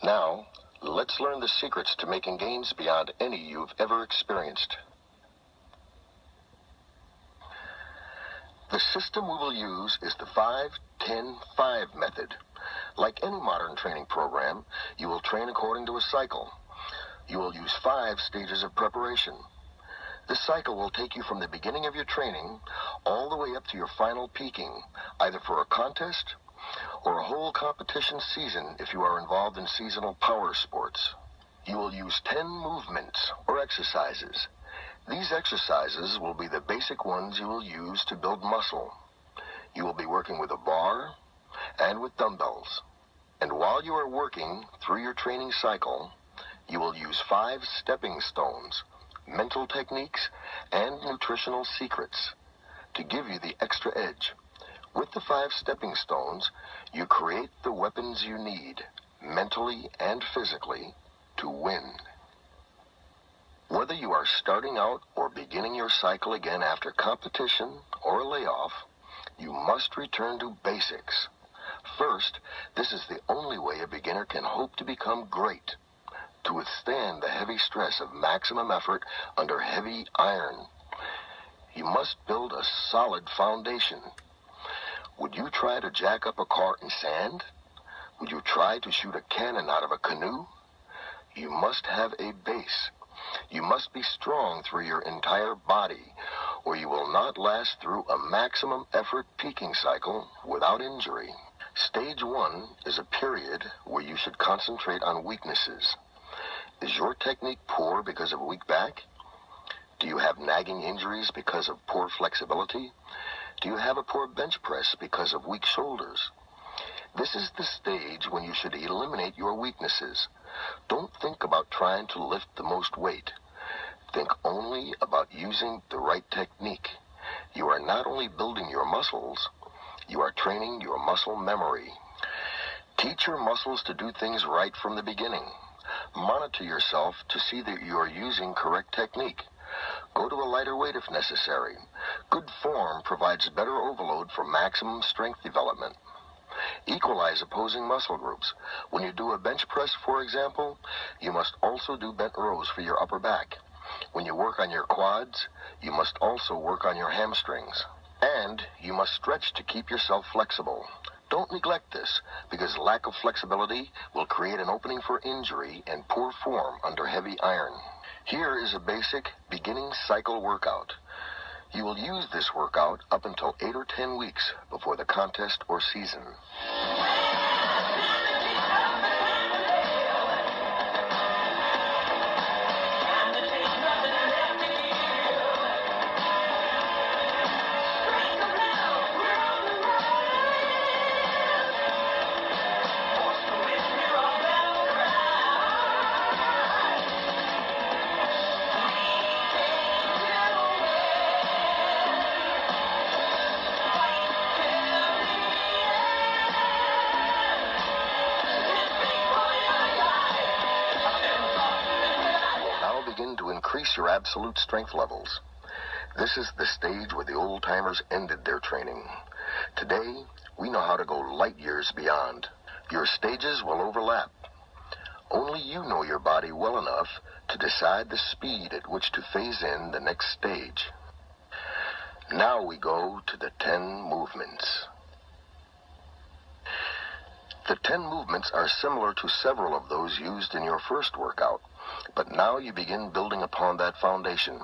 Now, let's learn the secrets to making gains beyond any you've ever experienced. The system we will use is the 5-10-5 method. Like any modern training program, you will train according to a cycle. You will use 5 stages of preparation. This cycle will take you from the beginning of your training all the way up to your final peaking, either for a contest or a whole competition season if you are involved in seasonal power sports. You will use 10 movements or exercises. These exercises will be the basic ones you will use to build muscle. You will be working with a bar and with dumbbells. And while you are working through your training cycle, you will use 5 stepping stones, mental techniques, and nutritional secrets to give you the extra edge. With the 5 stepping stones, you create the weapons you need, mentally and physically, to win. Whether you are starting out or beginning your cycle again after competition or a layoff, you must return to basics. First, this is the only way a beginner can hope to become great, to withstand the heavy stress of maximum effort under heavy iron. You must build a solid foundation. Would you try to jack up a car in sand? Would you try to shoot a cannon out of a canoe? You must have a base. You must be strong through your entire body, or you will not last through a maximum effort peaking cycle without injury. Stage 1 is a period where you should concentrate on weaknesses. Is your technique poor because of a weak back? Do you have nagging injuries because of poor flexibility? Do you have a poor bench press because of weak shoulders? This is the stage when you should eliminate your weaknesses. Don't think about trying to lift the most weight. Think only about using the right technique. You are not only building your muscles, you are training your muscle memory. Teach your muscles to do things right from the beginning. Monitor yourself to see that you are using correct technique. Go to a lighter weight if necessary. Good form provides better overload for maximum strength development. Equalize opposing muscle groups. When you do a bench press, for example, you must also do bent rows for your upper back. When you work on your quads, you must also work on your hamstrings. And you must stretch to keep yourself flexible. Don't neglect this, because lack of flexibility will create an opening for injury and poor form under heavy iron. Here is a basic beginning cycle workout. You will use this workout up until 8 or 10 weeks before the contest or season. Begin to increase your absolute strength levels. This is the stage where the old-timers ended their training. Today, we know how to go light years beyond. Your stages will overlap. Only you know your body well enough to decide the speed at which to phase in the next stage. Now we go to the 10 movements. The 10 movements are similar to several of those used in your first workout, but now you begin building upon that foundation,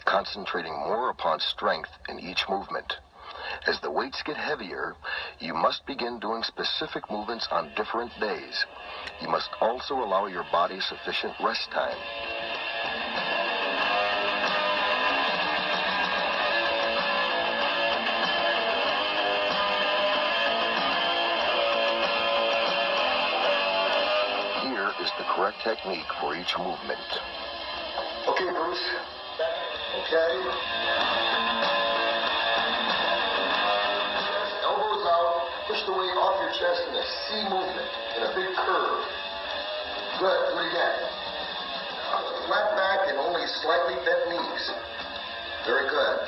concentrating more upon strength in each movement. As the weights get heavier, you must begin doing specific movements on different days. You must also allow your body sufficient rest time. The correct technique for each movement. Okay, Bruce. Okay. Elbows out. Push the weight off your chest in a C movement, in a big curve. Good. Do it again. Flat back and only slightly bent knees. Very good.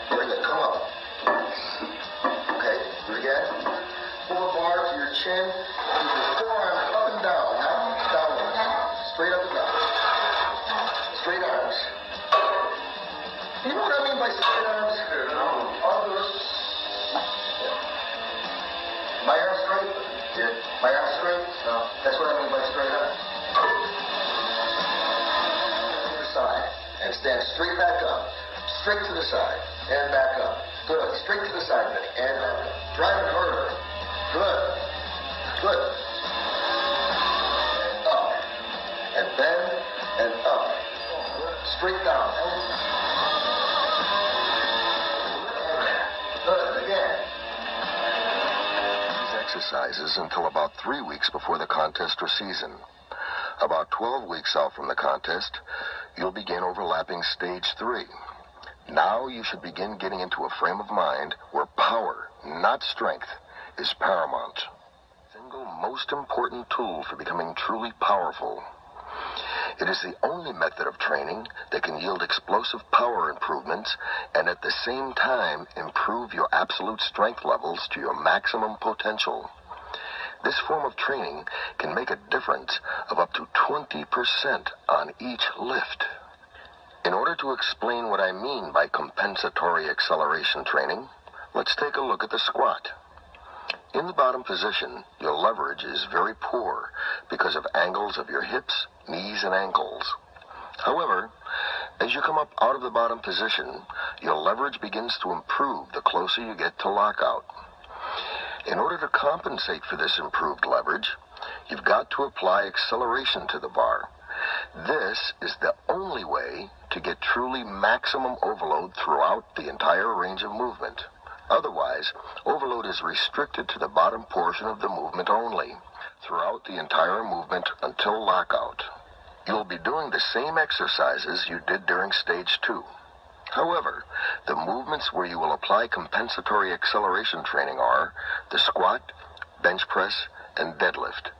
Very good. Come up. Okay. Do it again. Pull the bar to your chin. Keep your forearm up and down. Now, straight? No, that's what I mean by straight up. To the side. And stand straight back up. Straight to the side. And back up. Good. Straight to the side, Benny. And back up. Drive it harder. Good. Good. And up. And bend. And up. Straight down. Good. Again. These exercises until about 3 weeks before the contest or season. About 12 weeks out from the contest, you'll begin overlapping stage 3. Now you should begin getting into a frame of mind where power, not strength, is paramount. The single most important tool for becoming truly powerful. It is the only method of training that can yield explosive power improvements and at the same time improve your absolute strength levels to your maximum potential. This form of training can make a difference of up to 20% on each lift. In order to explain what I mean by compensatory acceleration training, let's take a look at the squat. In the bottom position, your leverage is very poor because of angles of your hips, knees, and ankles. However, as you come up out of the bottom position, your leverage begins to improve the closer you get to lockout. In order to compensate for this improved leverage, you've got to apply acceleration to the bar. This is the only way to get truly maximum overload throughout the entire range of movement. Otherwise, overload is restricted to the bottom portion of the movement only, throughout the entire movement until lockout. You'll be doing the same exercises you did during stage 2. However, the movements where you will apply compensatory acceleration training are the squat, bench press, and deadlift.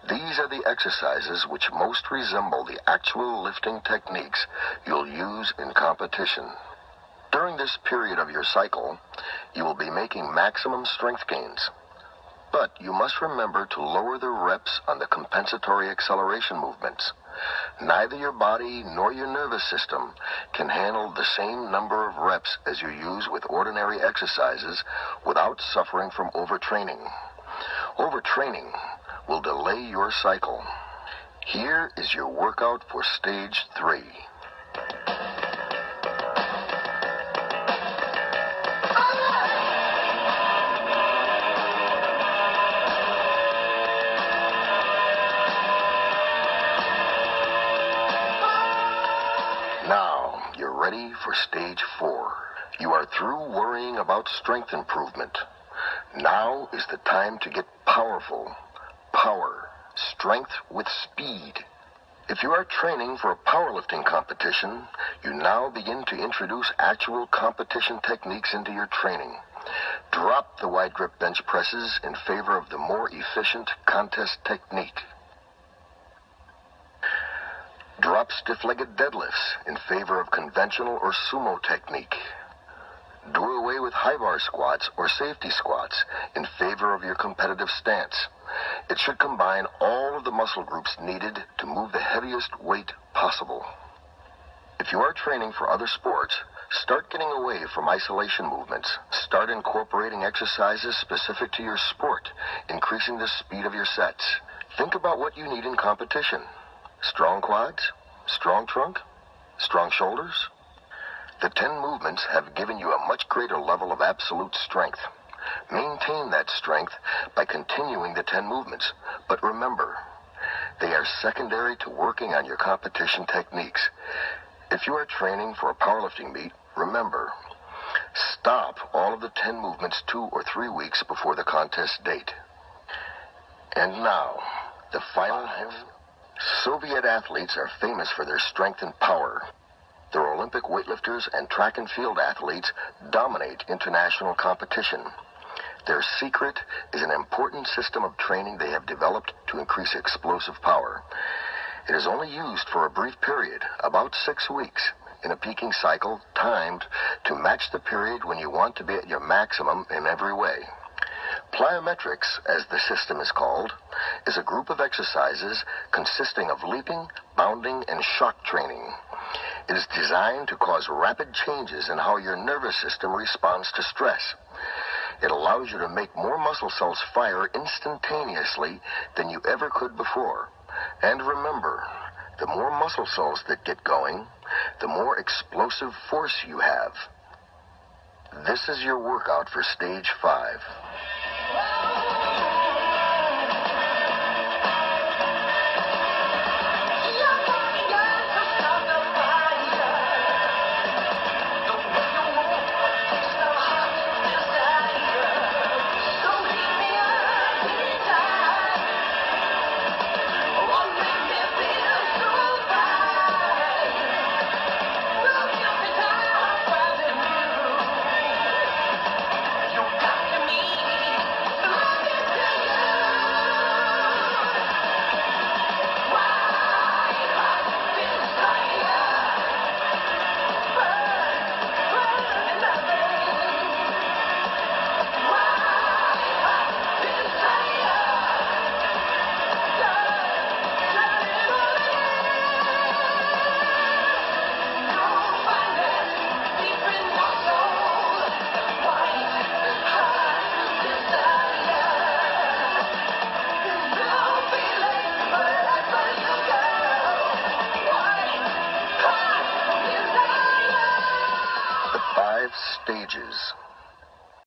These are the exercises which most resemble the actual lifting techniques you'll use in competition. During this period of your cycle, you will be making maximum strength gains. But you must remember to lower the reps on the compensatory acceleration movements. Neither your body nor your nervous system can handle the same number of reps as you use with ordinary exercises without suffering from overtraining. Overtraining will delay your cycle. Here is your workout for stage 3. Now, you're ready for stage 4. You are through worrying about strength improvement. Now is the time to get powerful. Power, strength with speed. If you are training for a powerlifting competition, you now begin to introduce actual competition techniques into your training. Drop the wide grip bench presses in favor of the more efficient contest technique. Drop stiff-legged deadlifts in favor of conventional or sumo technique. Do away with high bar squats or safety squats in favor of your competitive stance. It should combine all of the muscle groups needed to move the heaviest weight possible. If you are training for other sports, start getting away from isolation movements. Start incorporating exercises specific to your sport, increasing the speed of your sets. Think about what you need in competition. Strong quads, strong trunk, strong shoulders. The 10 movements have given you a much greater level of absolute strength. Maintain that strength by continuing the 10 movements, but remember, they are secondary to working on your competition techniques. If you are training for a powerlifting meet, remember, stop all of the 10 movements 2 or 3 weeks before the contest date. And now, the final half. Soviet athletes are famous for their strength and power. Their Olympic weightlifters and track and field athletes dominate international competition. Their secret is an important system of training they have developed to increase explosive power. It is only used for a brief period, about 6 weeks, in a peaking cycle timed to match the period when you want to be at your maximum in every way. Plyometrics, as the system is called, is a group of exercises consisting of leaping, bounding, and shock training. It is designed to cause rapid changes in how your nervous system responds to stress. It allows you to make more muscle cells fire instantaneously than you ever could before. And remember, the more muscle cells that get going, the more explosive force you have. This is your workout for stage 5.